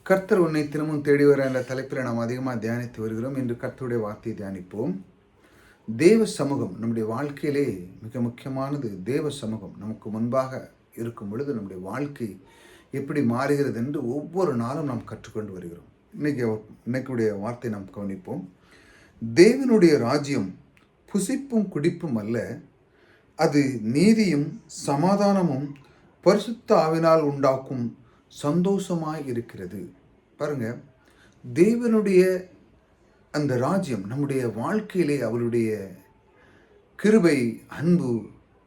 கர்த்தர் உன்னை தினமும் தேடி வர என்ற தலைப்பில் நாம் அதிகமாக தியானித்து வருகிறோம். இன்று கர்த்தருடைய வார்த்தையை தியானிப்போம். தேவ சமூகம் நம்முடைய வாழ்க்கையிலே மிக முக்கியமானது. தேவ சமூகம் நமக்கு முன்பாக இருக்கும் பொழுது நம்முடைய வாழ்க்கை எப்படி மாறுகிறது என்று ஒவ்வொரு நாளும் நாம் கற்றுக்கொண்டு வருகிறோம். இன்னைக்குடைய வார்த்தை நாம் கவனிப்போம். தேவனுடைய ராஜ்யம் புசிப்பும் குடிப்பும் அல்ல, அது நீதியும் சமாதானமும் பரிசுத்த ஆவினால் உண்டாக்கும் சந்தோஷமாய் இருக்கிறது. பாருங்க, தேவனுடைய அந்த ராஜ்யம் நம்முடைய வாழ்க்கையிலே அவருடைய கிருபை, அன்பு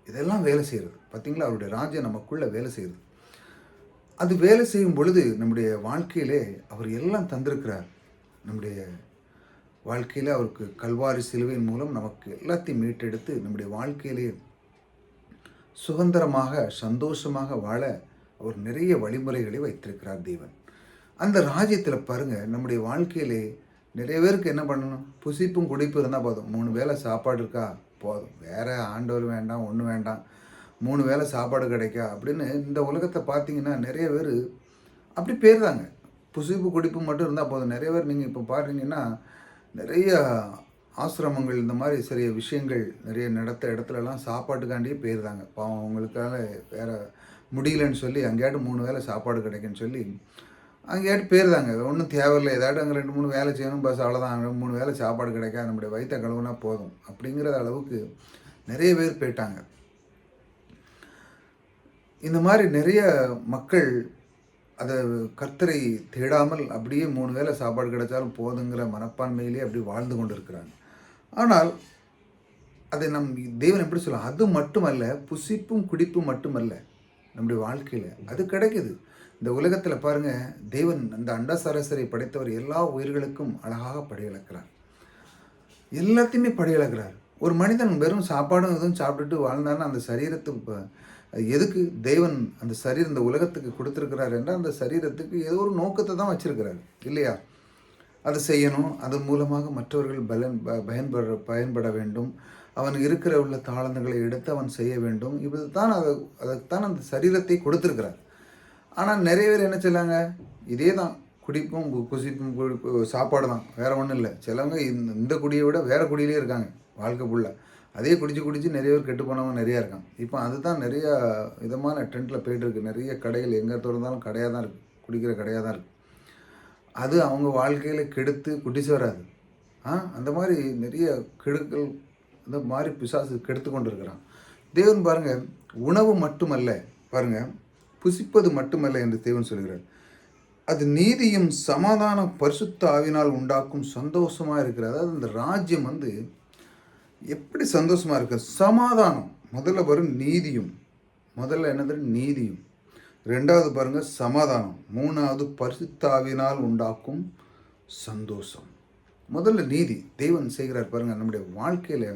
இதெல்லாம் வேலை செய்கிறது. பார்த்தீங்களா, அவருடைய ராஜ்யம் நமக்குள்ள வேலை செய்கிறது. அது வேலை செய்யும் பொழுது நம்முடைய வாழ்க்கையிலே அவர் எல்லாம் தந்திருக்கிறார். நம்முடைய வாழ்க்கையில் அவருக்கு கல்வாரி சிலுவையின் மூலம் நமக்கு எல்லாத்தையும் மீட்டெடுத்து நம்முடைய வாழ்க்கையிலே சுதந்திரமாக சந்தோஷமாக வாழ அவர் நிறைய வழிமுறைகளை வைத்திருக்கிறார் தேவன். அந்த ராஜ்யத்தில் பாருங்கள், நம்முடைய வாழ்க்கையிலே நிறைய பேருக்கு என்ன பண்ணணும்? புசிப்பும் குடிப்பு இருந்தால் போதும். 3 வேளை சாப்பாடு இருக்கா போதும், வேறு ஆண்டவர் வேண்டாம், ஒன்றும் வேண்டாம், 3 வேளை சாப்பாடு கிடைக்கா அப்படின்னு இந்த உலகத்தை பார்த்தீங்கன்னா நிறைய பேர் அப்படி போயிடுறாங்க. புசிப்பு குடிப்பு மட்டும் இருந்தால் போதும். நிறைய பேர் நீங்கள் இப்போ பார்த்தீங்கன்னா நிறைய ஆசிரமங்கள் இந்த மாதிரி சிறிய விஷயங்கள் நிறைய நடத்த இடத்துலலாம் சாப்பாட்டுக்காண்டியே போயிருந்தாங்க. பாவம் அவங்களுக்காக வேறு முடியலன்னு சொல்லி அங்கேயாட்டு 3 வேளை சாப்பாடு கிடைக்குன்னு சொல்லி அங்கேயாட்டு போயிருந்தாங்க. ஒன்றும் தேவையில்லை, ஏதாட்டும் அங்கே 2-3 வேலை செய்யணும், பஸ் அவ்வளோதான், 3 வேளை சாப்பாடு கிடைக்கா, நம்முடைய வயிற்றை கழுவுனா போதும் அப்படிங்கிற அளவுக்கு நிறைய பேர் போயிட்டாங்க. இந்த மாதிரி நிறைய மக்கள் அதை கர்த்தரை தேடாமல் அப்படியே 3 வேளை சாப்பாடு கிடைச்சாலும் போதுங்கிற மனப்பான்மையிலே அப்படி வாழ்ந்து கொண்டு இருக்கிறாங்க. ஆனால் அதை தேவன் எப்படி சொல்லலாம்? அது மட்டுமல்ல, புசிப்பும் குடிப்பும் மட்டுமல்ல, நம்முடைய வாழ்க்கையில் அது கிடைக்குது. இந்த உலகத்தில் பாருங்கள், தேவன் அந்த அண்டசராசரை படைத்தவர் எல்லா உயிர்களுக்கும் அழகாக படையளக்கிறார். எல்லாத்தையுமே படையளக்கிறார். ஒரு மனிதன் வெறும் சாப்பாடும் எதுவும் சாப்பிட்டுட்டு வாழ்ந்தான்னா அந்த சரீரத்துக்கு எதுக்கு தேவன் அந்த சரீரம் இந்த உலகத்துக்கு கொடுத்துருக்கிறார் என்றால் அந்த சரீரத்துக்கு ஏதோ ஒரு நோக்கத்தை தான் வச்சிருக்கிறார் இல்லையா? அதை செய்யணும், அதன் மூலமாக மற்றவர்கள் பயன்பட வேண்டும், அவன் இருக்கிற உள்ள தாளந்துகளை எடுத்து அவன் செய்ய வேண்டும். இப்படித்தான் அதுதான் அந்த சரீரத்தை கொடுத்துருக்கிறார். ஆனால் நிறைய பேர் என்ன செய்யலாங்க? இதே தான், குடிப்பும் குசிப்பும் சாப்பாடு தான், வேறு ஒன்றும் இல்லை. சிலவங்க இந்த குடியை விட வேறு குடியிலே இருக்காங்க வாழ்க்கை ஃபுல்லாக. அதே குடிச்சு நிறைய பேர் கெட்டு போனவங்க நிறையா இருக்காங்க. இப்போ அதுதான் நிறையா விதமான ட்ரெண்டில் போய்ட்டுருக்கு. நிறைய கடைகள் எங்கே திறந்தாலும் கடையாக தான் இருக்குது, குடிக்கிற கடையாக தான் இருக்குது. அது அவங்க வாழ்க்கையில் கெடுத்து குடிச்சு வராது. அந்த மாதிரி நிறைய கெடுக்கல் இந்த மாதிரி பிசாசு கெடுத்து கொண்டு இருக்கிறான். தேவன் பாருங்கள், உணவு மட்டுமல்ல, பாருங்கள், புசிப்பது மட்டுமல்ல என்று தேவன் சொல்கிறார், அது நீதியும் சமாதானம் பரிசுத்த ஆவினால் உண்டாக்கும் சந்தோஷமாக இருக்கிறது. அதாவது இந்த ராஜ்யம் எப்படி சந்தோஷமாக இருக்கு? சமாதானம் முதல்ல வரும், நீதியும் முதல்ல என்னது? நீதியும். 2வது பாருங்கள் சமாதானம். 3வது பரிசுத்த ஆவியினால் உண்டாக்கும் சந்தோஷம். முதல்ல நீதி தேவன் செய்கிறார் பாருங்கள். நம்முடைய வாழ்க்கையில்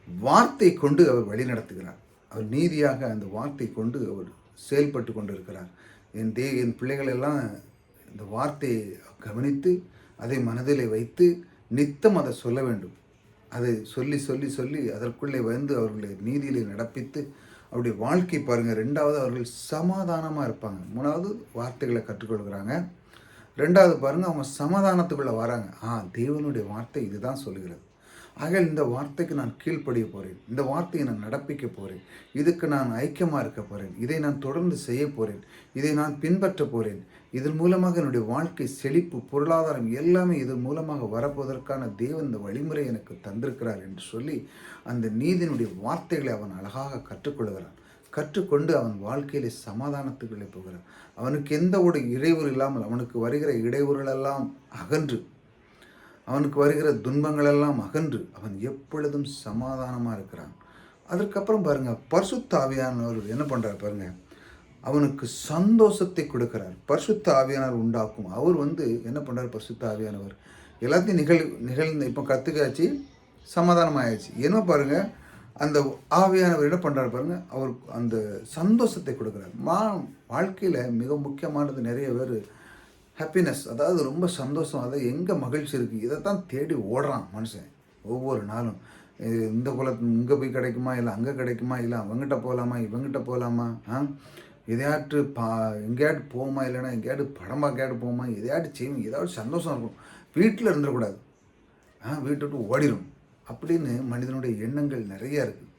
வார்த்தை கொண்டு அவர் வழி நடத்துகிறார். அவர் நீதியாக அந்த வார்த்தை கொண்டு அவர் செயல்பட்டு கொண்டு இருக்கிறார். என் பிள்ளைகள் எல்லாம் இந்த வார்த்தையை கவனித்து அதை மனதிலே வைத்து நித்தம் அதை சொல்ல வேண்டும். அதை சொல்லி சொல்லி சொல்லி அதற்குள்ளே வந்து அவர்களை நீதியிலே நடப்பித்து அவருடைய வாழ்க்கை பாருங்கள். 2வது அவர்கள் சமாதானமாக இருப்பாங்க. 3வது வார்த்தைகளை கற்றுக்கொள்கிறாங்க. 2வது பாருங்கள், அவங்க சமாதானத்துக்குள்ளே வராங்க. தேவனுடைய வார்த்தை இதுதான் சொல்லுகிறது. ஆகையால் இந்த வார்த்தைக்கு நான் கீழ்ப்படிய போகிறேன், இந்த வார்த்தையை நான் நடப்பிக்க போகிறேன், இதுக்கு நான் ஐக்கியமாக இருக்க போகிறேன், இதை நான் தொடர்ந்து செய்ய போகிறேன், இதை நான் பின்பற்ற போகிறேன், இதன் மூலமாக என்னுடைய வாழ்க்கை செழிப்பு, பொருளாதாரம் எல்லாமே இதன் மூலமாக வரப்போவதற்கான தேவன் இந்த வழிமுறை எனக்கு தந்திருக்கிறார் என்று சொல்லி அந்த நீதியினுடைய வார்த்தைகளை அவன் அழகாக கற்றுக்கொள்கிறான். கற்றுக்கொண்டு அவன் வாழ்க்கையிலே சமாதானத்துக்குள்ளே போகிறான். அவனுக்கு எந்த ஒரு இடையூறு இல்லாமல், அவனுக்கு வருகிற இடையூறுகளெல்லாம் அகன்று, அவனுக்கு வருகிற துன்பங்களெல்லாம் அகன்று அவன் எப்பொழுதும் சமாதானமாக இருக்கிறான். அதற்கப்புறம் பாருங்கள், பரிசுத்த ஆவியானவர் என்ன பண்ணுறார் பாருங்கள், அவனுக்கு சந்தோஷத்தை கொடுக்கிறார். பரிசுத்த ஆவியானவர் உண்டாக்கும். அவர் என்ன பண்ணுறார்? பரிசுத்த ஆவியானவர் எல்லாத்தையும் நிகழ்ந்து இப்போ கற்றுக்காச்சு, சமாதானம் ஆயிடுச்சு. என்ன பாருங்கள், அந்த ஆவியானவர் என்ன பண்ணுறாரு பாருங்கள், அவர் அந்த சந்தோஷத்தை கொடுக்குறார். வாழ்க்கையில் மிக முக்கியமானது, நிறைய பேர் ஹாப்பினஸ், அதாவது ரொம்ப சந்தோஷம், அதாவது எங்கே மகிழ்ச்சி இருக்குது இதைத்தான் தேடி ஓடுறான் மனுஷன் ஒவ்வொரு நாளும். இந்த குலத்து இங்கே போய் கிடைக்குமா, இல்லை அங்கே கிடைக்குமா, இல்லை அவங்ககிட்ட போகலாமா, இவங்ககிட்ட போகலாமா, எதையாட்டு எங்கேயாட்டு போவோமா, இல்லைன்னா எங்கேயாட்டு படமாக எங்கேயாட்டு போவோமா, எதையாட்டு செய்வோம், ஏதாவது சந்தோஷம் இருக்கும். வீட்டில் இருந்துடக்கூடாது, வீட்டை விட்டு ஓடிடும் அப்படின்னு மனிதனுடைய எண்ணங்கள் நிறையா இருக்குது.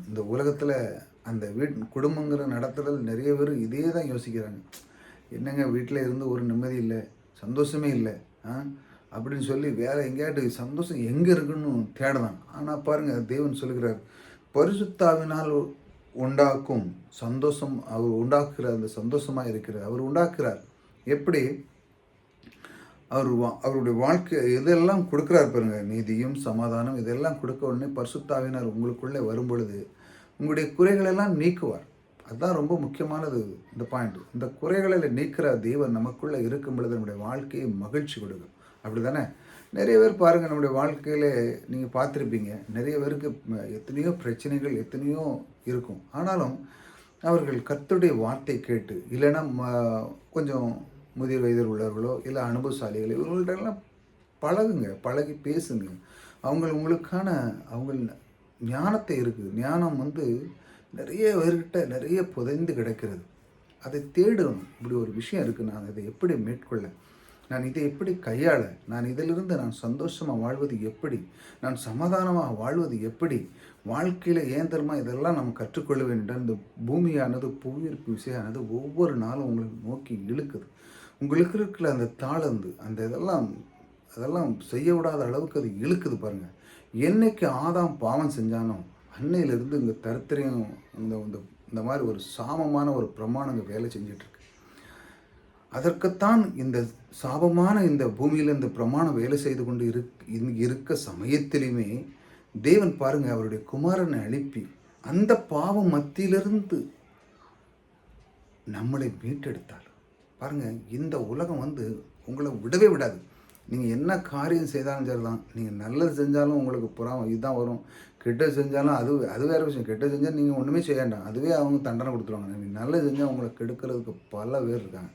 இந்த உலகத்தில் அந்த குடும்பங்கிற நடத்துதல் நிறைய பேர் இதே தான் யோசிக்கிறாங்க. என்னங்க வீட்டில் இருந்து ஒரு நிம்மதி இல்லை, சந்தோஷமே இல்லை அப்படின்னு சொல்லி வேற எங்கேயாட்டு சந்தோஷம் எங்கே இருக்குன்னு தேடலாம். ஆனால் பாருங்கள், தேவன் சொல்லுகிறார், பரிசுத்தாவினால் உண்டாக்கும் சந்தோஷம் அவர் உண்டாக்குற அந்த சந்தோஷமாக இருக்கிறார். அவர் உண்டாக்குறார். எப்படி? அவருடைய வாழ்க்கை இதெல்லாம் கொடுக்குறார் பாருங்க, நீதியும் சமாதானம் இதெல்லாம் கொடுக்க உடனே பரிசுத்தாவினார் உங்களுக்குள்ளே வரும் பொழுது உங்களுடைய குறைகளெல்லாம் நீக்குவார். அதுதான் ரொம்ப முக்கியமானது. இந்த பாயிண்ட், இந்த குறைகளை நீக்கிற தேவன் நமக்குள்ளே இருக்கும் பொழுது நம்முடைய வாழ்க்கையை மகிழ்ச்சி கொடுக்கும். அப்படி தானே? நிறைய பேர் பாருங்கள், நம்முடைய வாழ்க்கையில் நீங்கள் பார்த்துருப்பீங்க, நிறைய பேருக்கு எத்தனையோ பிரச்சனைகள் எத்தனையோ இருக்கும். ஆனாலும் அவர்கள் கர்த்தருடைய வார்த்தை கேட்டு, இல்லைன்னா கொஞ்சம் முதிர் வயதில் உள்ளவர்களோ இல்லை அனுபவசாலிகளோ இவர்கள்ட்டெல்லாம் பழகுங்க, பழகி பேசுங்க. உங்களுக்கான ஞானத்தை இருக்குது. ஞானம் நிறைய பேர்கிட்ட நிறைய புதைந்து கிடக்கிறது. அதை தேடணும். இப்படி ஒரு விஷயம் இருக்குது, நான் இதை எப்படி மேற்கொள்ள, நான் இதை எப்படி கையாள, நான் இதிலிருந்து நான் சந்தோஷமாக வாழ்வது எப்படி, நான் சமாதானமாக வாழ்வது எப்படி, வாழ்க்கையில் ஏன் தருமா இதெல்லாம் நம்ம கற்றுக்கொள்ள வேண்டும். இந்த பூமியானது, புவியீர்ப்பு விசையானது ஒவ்வொரு நாளும் உங்களை நோக்கி இழுக்குது. உங்களுக்கு இருக்கிற அந்த தாளந்து, அந்த அதெல்லாம் செய்ய விடாத அளவுக்கு அது இழுக்குது பாருங்கள். என்னைக்கு ஆதாம் பாவம் செஞ்சானோ அன்னையிலிருந்து இங்கே தரித்திரையும் இந்த மாதிரி ஒரு சாமமான ஒரு பிரமாணங்க வேலை செஞ்சிட்ருக்கு. அதற்குத்தான் இந்த சாபமான இந்த பூமியில் இந்த பிரமாணம் வேலை செய்து கொண்டு இருக்க சமயத்திலுமே தேவன் பாருங்க, அவருடைய குமாரனை அனுப்பி அந்த பாவம் மத்தியிலிருந்து நம்மளை மீட்டெடுத்தார். பாருங்க, இந்த உலகம் உங்களை விடவே விடாது. நீங்கள் என்ன காரியம் செய்தாலும் சரி தான். நீங்கள் நல்லது செஞ்சாலும் உங்களுக்கு புறாம இதுதான் வரும், கெட்டது செஞ்சாலும் அது வேறு விஷயம். கெட்டது செஞ்சால் நீங்கள் ஒன்றுமே செய்ய வேண்டாம், அதுவே அவங்க தண்டனை கொடுத்துருவாங்க. நீங்கள் நல்லது செஞ்சால் உங்களை கெடுக்கிறதுக்கு பல பேர் இருக்காங்க.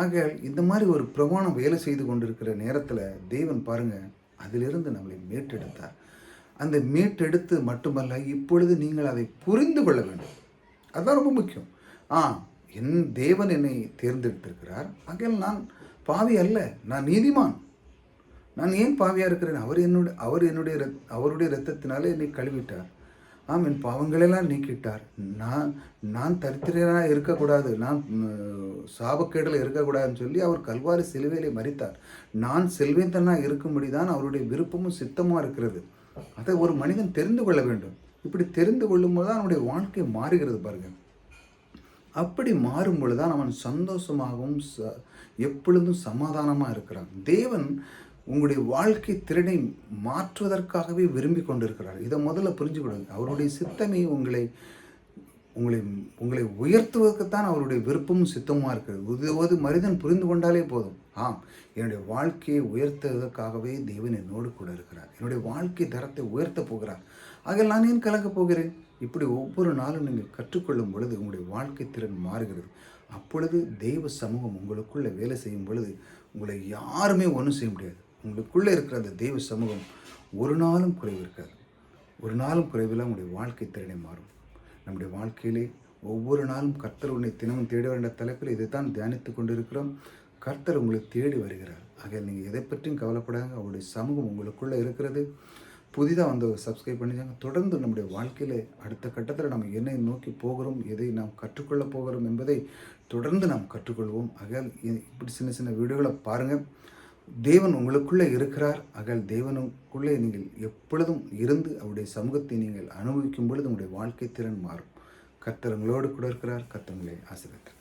ஆகையால் இந்த மாதிரி ஒரு பிரமாணம் வேலை செய்து கொண்டிருக்கிற நேரத்தில் தேவன் பாருங்கள், அதிலிருந்து நம்மளை மீட்டெடுத்தார். அந்த மீட்டெடுத்து மட்டுமல்ல, இப்பொழுது நீங்கள் அதை புரிந்து கொள்ள வேண்டும். அதுதான் ரொம்ப முக்கியம். என் தேவன் என்னை தேர்ந்தெடுத்திருக்கிறார். ஆகையால் நான் பாவி அல்ல, நான் நீதிமான். நான் ஏன் பாவியாக இருக்கிறேன்? அவருடைய இரத்தத்தினாலே என்னை கழுவிட்டார். என் பாவங்களெல்லாம் நீக்கிட்டார். நான் தரித்திரனாக இருக்கக்கூடாது, நான் சாபக்கேடில் இருக்கக்கூடாதுன்னு சொல்லி அவர் கல்வாரி சிலுவையிலே மரித்தார். நான் செல்வேந்தனாக இருக்கும்படி தான் அவருடைய விருப்பமும் சித்தமாக இருக்கிறது. அதை ஒரு மனிதன் தெரிந்து கொள்ள வேண்டும். இப்படி தெரிந்து கொள்ளும் போது தான் அவனுடைய வாழ்க்கை மாறுகிறது பாருங்கள். அப்படி மாறும் பொழுது தான் அவன் சந்தோஷமாகவும் எப்பொழுதும் சமாதானமாக இருக்கிறான். தேவன் உங்களுடைய வாழ்க்கை திறனை மாற்றுவதற்காகவே விரும்பி கொண்டிருக்கிறார். இதை முதல்ல புரிஞ்சுக்கொள்ளுங்க. அவருடைய சித்தமே உங்களை உயர்த்துவதற்குத்தான் அவருடைய விருப்பமும் சித்தமாக இருக்கிறது. ஒரு மனிதன் புரிந்து கொண்டாலே போதும், என்னுடைய வாழ்க்கையை உயர்த்துவதற்காகவே தேவன் என்னோடு கூட இருக்கிறார், என்னுடைய வாழ்க்கை தரத்தை உயர்த்தப் போகிறார், ஆகிய நான் ஏன் கலக்கப் போகிறேன்? இப்படி ஒவ்வொரு நாளும் நீங்கள் கற்றுக்கொள்ளும் பொழுது உங்களுடைய வாழ்க்கை திறன் மாறுகிறது. அப்பொழுது தெய்வ சமூகம் உங்களுக்குள்ளே வேலை செய்யும் பொழுது உங்களை யாருமே ஒன்றும் செய்ய முடியாது. உங்களுக்குள்ளே இருக்கிற அந்த தெய்வ சமூகம் ஒரு நாளும் குறைவு இருக்காது. ஒரு நாளும் குறைவில் உங்களுடைய வாழ்க்கை திறனை மாறும். நம்முடைய வாழ்க்கையிலே ஒவ்வொரு நாளும் கர்த்தர் உன்னை தினமும் தேட வேண்டிய தலைப்பில் இதைத்தான் தியானித்து கொண்டிருக்கிறோம். கர்த்தர் உங்களை தேடி வருகிறார். ஆக நீங்கள் எதை பற்றியும் கவலைப்படாங்க. அவருடைய சமூகம் உங்களுக்குள்ளே இருக்கிறது. புதிதாக வந்து சப்ஸ்கிரைப் பண்ணிச்சாங்க. தொடர்ந்து நம்முடைய வாழ்க்கையில் அடுத்த கட்டத்தில் நம்ம என்னை நோக்கி போகிறோம், எதை நாம் கற்றுக்கொள்ளப் போகிறோம் என்பதை தொடர்ந்து நாம் கற்றுக்கொள்வோம். ஆகையால் இப்படி சின்ன சின்ன வீடியோகளை பாருங்கள். தேவன் உங்களுக்குள்ளே இருக்கிறார். ஆகையால் தேவனுக்குள்ளே நீங்கள் எப்பொழுதும் இருந்து அவருடைய சமூகத்தை நீங்கள் அனுபவிக்கும் பொழுது உங்களுடைய வாழ்க்கை திறன் மாறும். கர்த்தர் உங்களோடு கூட இருக்கிறார். கர்த்தர் உங்களை ஆசீர்வதிக்கிறார்.